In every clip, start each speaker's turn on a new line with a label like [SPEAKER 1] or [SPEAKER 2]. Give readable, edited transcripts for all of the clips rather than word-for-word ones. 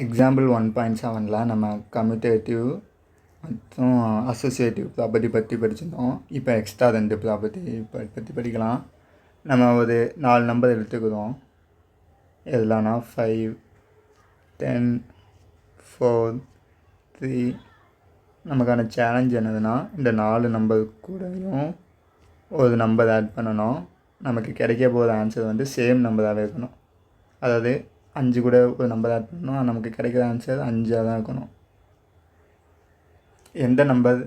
[SPEAKER 1] Example 1.7ல் நம்ம commutative மற்றும் associative property பற்றி படிச்சிருந்தோம். இப்போ எக்ஸ்ட்ரா 2 ப்ராப்பர்ட்டி பற்றி படிக்கலாம். நம்ம ஒரு 4 நம்பர் எடுத்துக்கிறோம். எதுலான்னா 5, 10, 4, 3. நமக்கான சேலஞ்ச் என்னதுன்னா இந்த 4 நம்பர் கூடயும் ஒரு நம்பர் ஆட் பண்ணணும். நமக்கு கிடைக்க போகிற ஆன்சர் வந்து சேம் நம்பராகவே இருக்கணும். அதாவது 5 கூட ஒரு நம்பர் ஆட் பண்ணணும். நமக்கு கிடைக்கிற ஆன்சர் 5ஆக தான் இருக்கணும். எந்த நம்பர்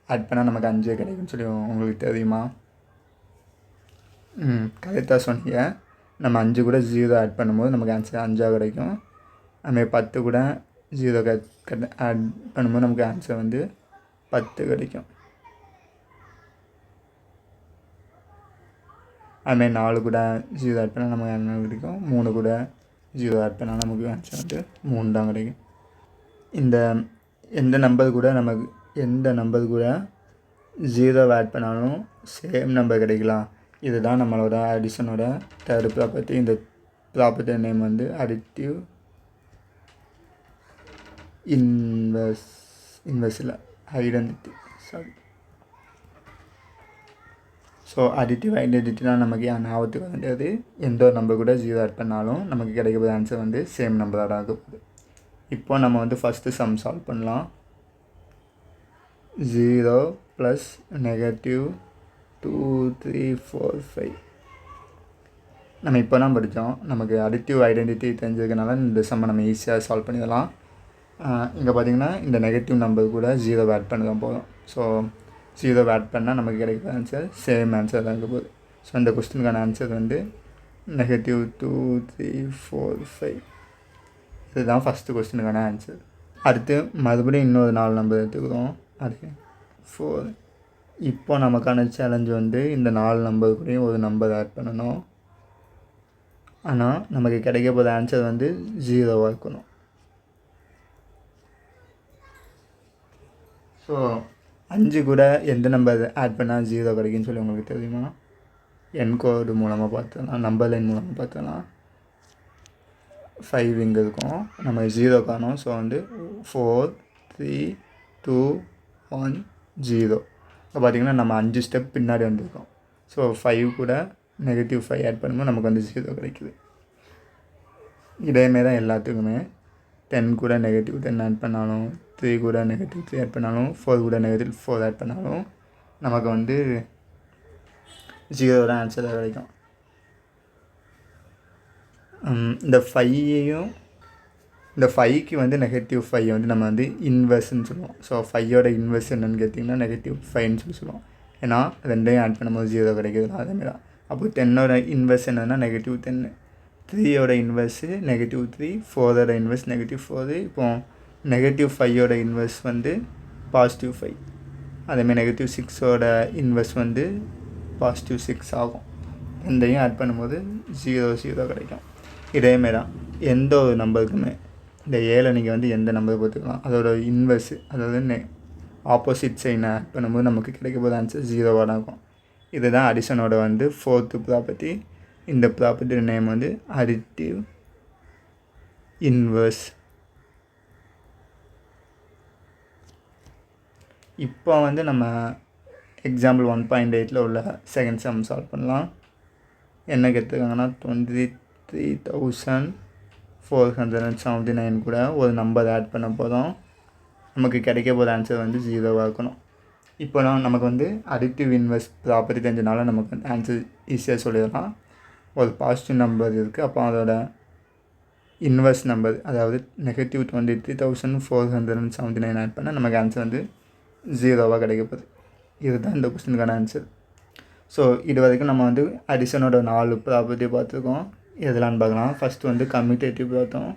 [SPEAKER 1] ஆட் பண்ணால் நமக்கு 5 கிடைக்குன்னு சொல்லி உங்களுக்கு தெரியுமா? கரெக்டாக சொன்னீங்க. நம்ம 5 கூட 0 ஆட் பண்ணும்போது நமக்கு ஆன்சர் 5ஆக கிடைக்கும். அதுமாதிரி 10 கூட 0 ஆட் பண்ணும்போது நமக்கு ஆன்சர் வந்து 10 கிடைக்கும். அதுமாதிரி 4 கூட 0 ஆட் பண்ணால் நமக்கு என்ன கிடைக்கும்? 3 கூட 0 ஆட் பண்ணால் நமக்கு ஆன்சர் வந்து 3 தான் கிடைக்கும். எந்த நம்பர் கூட 0 ஆட் பண்ணாலும் சேம் நம்பர் கிடைக்கலாம். இதுதான் நம்மளோட அடிஷனோட தேர்டு ப்ராப்பர்ட்டி. இந்த ப்ராப்பர்ட்டி நேம் வந்து அடிட்டிவ் இன்வெர்ஸில் ஐடென்டிட்டி. ஸோ அடிட்டிவ் ஐடென்டிட்டினா நமக்கு ஞாபகத்துக்கு வேண்டியது எந்த ஒரு நம்பர் கூட 0 ஆட் பண்ணாலும் நமக்கு கிடைக்கிற ஆன்சர் வந்து சேம் நம்பராக தான் போகுது. இப்போ நம்ம வந்து ஃபஸ்ட்டு சம் சால்வ் பண்ணலாம். 0 + -2, 3, 4, 5. நம்ம இப்போ தான் படித்தோம். நமக்கு அடிட்டிவ் ஐடென்டிட்டி தெரிஞ்சதுனால இந்த சம்மை நம்ம ஈஸியாக சால்வ் பண்ணிடலாம். இங்கே பார்த்திங்கன்னா இந்த நெகட்டிவ் நம்பர் கூட 0 ஆட் பண்ண தான் போதும். ஸோ 0 ஆட் பண்ணால் நமக்கு கிடைக்கிற ஆன்சர் சேம் ஆன்சர் தான் இருக்க போகுது. ஸோ இந்த கொஸ்டினுக்கான ஆன்சர் வந்து -2, 3, 4, 5. இதுதான் ஃபஸ்ட்டு கொஸ்டினுக்கான ஆன்சர். அடுத்து மறுபடியும் இன்னொரு 4 நம்பர் எடுத்துக்கிறோம். அடுத்து 4. இப்போ நமக்கான சேலஞ்ச் வந்து இந்த 4 நம்பர் கூடயும் ஒரு நம்பர் ஆட் பண்ணணும். ஆனால் நமக்கு கிடைக்க போகிற ஆன்சர் வந்து 0வாக இருக்கணும். ஸோ 5 கூட எந்த நம்பர் ஆட் பண்ணால் 0 கிடைக்குன்னு சொல்லி உங்களுக்கு தெரியுமா? என்கோடு மூலமாக பார்த்துக்கலாம், நம்பர் லைன் மூலமாக பார்த்துக்கலாம். 5 இங்கே இருக்கும், நம்ம 0 காணோம். ஸோ வந்து 4, 3, 2, 1, 0. இப்போ பார்த்திங்கன்னா நம்ம 5 ஸ்டெப் பின்னாடி வந்திருக்கோம். ஸோ 5 கூட -5 ஆட் பண்ணும்போது நமக்கு வந்து 0 கிடைக்குது. இதேமாரி தான் எல்லாத்துக்குமே. 10 கூட -10 ஆட் பண்ணாலும், 3 கூட -3 ஆட் பண்ணாலும், 4 கூட -4 ஆட் பண்ணாலும் நமக்கு வந்து 0 தான் ஆன்சராக கிடைக்கும். இந்த 5க்கு வந்து -5 வந்து நம்ம வந்து இன்வெர்ஸ்ன்னு சொல்லுவோம். ஸோ 5ஓட இன்வெர்ஸ் என்னென்னு கேட்டிங்கன்னா -5ன்னு சொல்லுவோம். ஏன்னா 2ஐயும் ஆட் பண்ணும்போது 0 கிடைக்குது. அதேமாரி தான். அப்போ 10ஓட இன்வெர்ஸ் என்னன்னா -10, 3ஓட இன்வெர்ஸு -3, 4ஓட இன்வெர்ஸ் -4. இப்போ -5ஓட இன்வெர்ஸ் வந்து +5. அதேமாதிரி -6ஓட இன்வெர்ஸ் வந்து +6 ஆகும். 2ஐயும் ஆட் பண்ணும்போது 0 கிடைக்கும். இதேமாரி தான் எந்த ஒரு நம்பருக்குமே இந்த 7 நீங்கள் வந்து எந்த நம்பர் பார்த்துக்கலாம், அதோட இன்வெர்ஸு அதாவது ஆப்போசிட் சைனை ஆட் பண்ணும்போது நமக்கு கிடைக்க போகிற ஆன்சர் 0வாக தான் இருக்கும். இதுதான் அடிஷனோட வந்து 4th ப்ராப்பர்ட்டி. இந்த ப்ராப்பர்ட்டி நேம் வந்து அடிட்டிவ் இன்வெர்ஸ். இப்போ வந்து நம்ம எக்ஸாம்பிள் 1.8ல் உள்ள செகண்ட் சம் சால்வ் பண்ணலாம். என்ன கேட்டிருக்காங்கன்னா 23,479 கூட ஒரு நம்பர் ஆட் பண்ண போதும். நமக்கு கிடைக்க போகிற ஆன்சர் வந்து 0வாக இருக்கணும். இப்போ நமக்கு வந்து அடிட்டிவ் இன்வெர்ஸ் ப்ராப்பர்ட்டி தெரிஞ்சனால நமக்கு வந்து ஆன்சர் ஈஸியாக சொல்லிடலாம். ஒரு பாசிட்டிவ் நம்பர் இருக்குது, அப்போ அதோட இன்வெர்ஸ் நம்பர் அதாவது -23,479 ஆட் பண்ணால் நமக்கு ஆன்சர் வந்து 0வாக கிடைக்க போகுது. இதுதான் இந்த கொஸ்டினுக்கான ஆன்சர். ஸோ இது வரைக்கும் நம்ம வந்து அடிஷனோட 4 ப்ராப்பர்ட்டி பார்த்துருக்கோம். எதெல்லான்னு பார்க்கலாம். ஃபஸ்ட்டு வந்து கம்யூட்டேட்டிவ் பார்த்தோம்.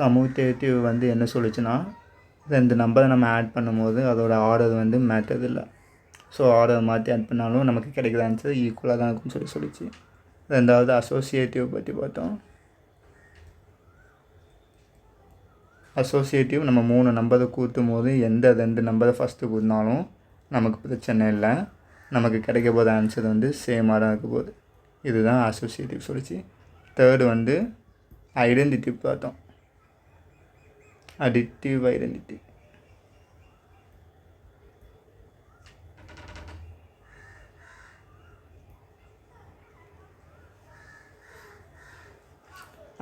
[SPEAKER 1] கம்யூட்டேட்டிவ் வந்து என்ன சொல்லிச்சுன்னா 2 நம்பரை நம்ம ஆட் பண்ணும்போது அதோட ஆர்டர் வந்து மேட்டர் இல்லை. ஸோ ஆர்டர் மாற்றி ஆட் பண்ணாலும் நமக்கு கிடைக்கிற ஆன்சர் ஈக்குவலாக தான் இருக்குன்னு சொல்லிச்சு. ரெண்டாவது அசோசியேட்டிவ் பற்றி பார்த்தோம். அசோசியேட்டிவ் நம்ம 3 நம்பரை கூட்டும் போது எந்த 2 நம்பரை ஃபஸ்ட்டு கூட்டினாலும் நமக்கு பிரச்சனை இல்லை, நமக்கு கிடைக்க போகிற ஆன்சர் வந்து சேமாக தான் இருக்க போகுது. இதுதான் அசோசியேட்டிவ் சொல்லிச்சு. தேர்டு வந்து ஐடென்டிட்டி பார்த்தோம். Additive identity.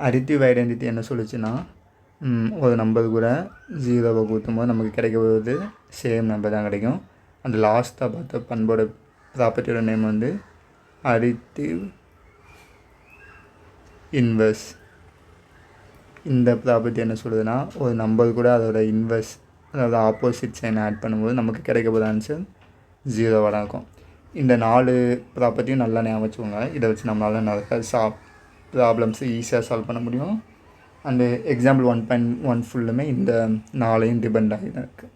[SPEAKER 1] அடிட்டிவ் ஐடென்டிட்டி என்ன சொல்லுச்சுன்னா, ஒரு நம்பர் கூட 0வை கூட்டும்போது நமக்கு கிடைக்க போகிறது சேம் நம்பர் தான் கிடைக்கும். அந்த லாஸ்ட்டாக பார்த்த பண்போட ப்ராப்பர்ட்டியோட நேம் வந்து அடிட்டிவ் இன்வெர்ஸ். இந்த ப்ராப்பர்ட்டி என்ன சொல்லுதுன்னா, ஒரு நம்பர் கூட அதோட இன்வெர்ஸ், அதாவது ஆப்போசிட் சைன் ஆட் பண்ணும்போது நமக்கு கிடைக்க போகிற ஆன்சர் 0வாக தான் இருக்கும். இந்த 4 ப்ராப்பர்ட்டியும் நல்லா ஞாபகம் வச்சுக்கோங்க. இதை வச்சு நம்மளால் நிறைய ப்ராப்ளம்ஸு ஈஸியாக சால்வ் பண்ண முடியும். அண்டு எக்ஸாம்பிள் 1.1 ஃபுல்லுமே இந்த 4ஐயும் டிபெண்ட் ஆகி தான் இருக்குது.